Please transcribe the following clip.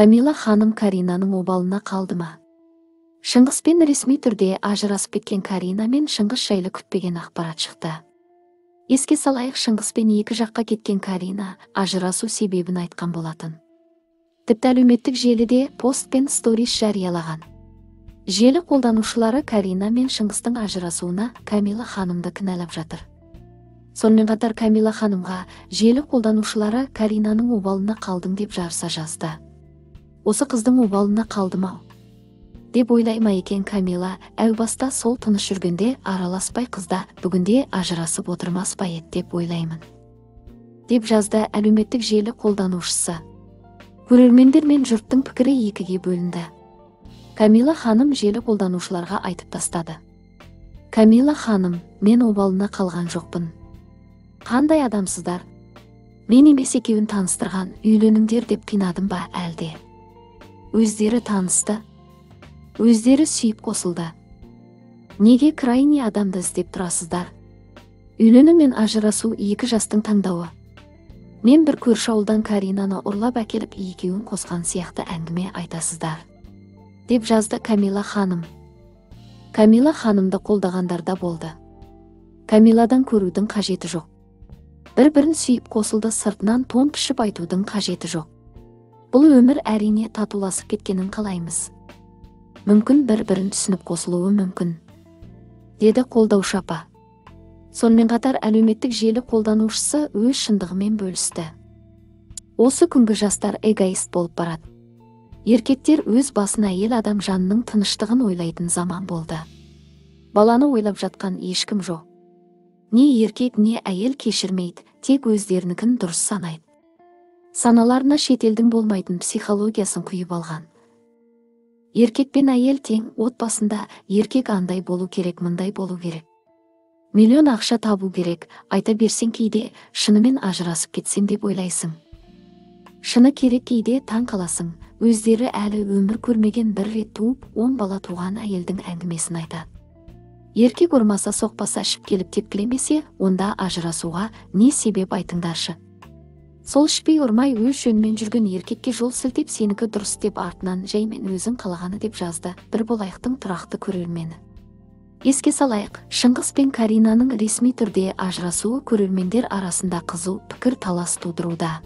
Камила ханым Каринаның обалына қалды ма? Шыңғыспен ресми түрде ажырасып кеткен Карина мен Шыңғыс жайлы күтпеген ақпарат шықты. Еске салайық, Шыңғыспен екі жаққа кеткен Карина ажырасу себебін айтқан болатын. Тіпті әлеуметтік желіде пост пен сторис жариялаған. Желі қолданушылары Карина мен Шыңғыстың ажырасуына Камила ханымды кінәлап жатыр. Сонымен қатар Камила ханымға желі қолданушылары Каринаның обалына қалдың деп жарыса жазды. Осы қыздың обалына қалдым ау деп ойлай ма екен Камила? Әу баста сол тыныш жүргенде араласпай қызда бүгінде ажырасып отырмас па еді деп ойлаймын, деп жазды әлеуметтік желі қолданушысы. Көрермендер мен жұрттың пікірі екіге бөлінді. Камила ханым желі қолданушыларға айтып тастады: Камила ханым, мен обалына қалған жоқпын. Қандай адамсыздар? Мен емес екеуін таныстырған, үйленіңдер деп қинадым ба әлде? Өздері танысты, өздері сүйіп қосылды. Неге крайне адамды іздеп тұрасыздар? Үйлену мен ажырасу екі жастың таңдауы. Мен бір көрші ауылдан Каринаны ұрлап әкеліп екеуін қосқан сияқты әңгіме айтасыздар, деп жазды Камила ханым. Камила ханымды қолдағандар да болды. Камиладан көрудің қажеті жоқ. Бір-бірін сүйіп қосылды, сыртынан тон пішіп айтудың қажеті жоқ. Бұл өмір әрине татуласып кеткенін қалаймыз. Мүмкін бір-бірін түсініп қосылуы мүмкін, деді қолдаушы апа. Сонымен қатар әлеуметтік желі қолданушысы өз шындығымен бөлісті. Осы күнгі жастар эгоист болып барады. Еркектер өз басына әйел адам жанының тыныштығын ойлайтын заман болды. Баланы ойлап жатқан ешкім жоқ. Не еркек, не әйел кешірмейді, тек өздерінікін дұрыс санайды. Саналарына шетелдің болмайтын психологиясын құйып алған. Еркек пен әйел тең, отбасында еркек андай болу керек, мындай болу керек. Миллион ақша табу керек, айта берсең кейде шынымен ажырасып кетсем деп ойлайсың. Шыны керек, кейде таң қаласың, өздері әлі өмір көрмеген бір рет туып 10 бала туған әйелдің әңгімесін айтады. Еркек ұрмаса, соқпаса, ішіп келіп тепкілемесе, онда ажырасуға не себеп айтыңдаршы? Сол ішпей ұрмай өз жөнмен жүрген еркекке жол сілтеп сенікі дұрыс деп артынан жаймен өзің қалағаны, деп жазды бір болайықтың тұрақты көрермені. Еске салайық, Шыңғыс пен Каринаның ресми түрде ажырасуы көрермендер арасында қызу пікір талас тудыруда.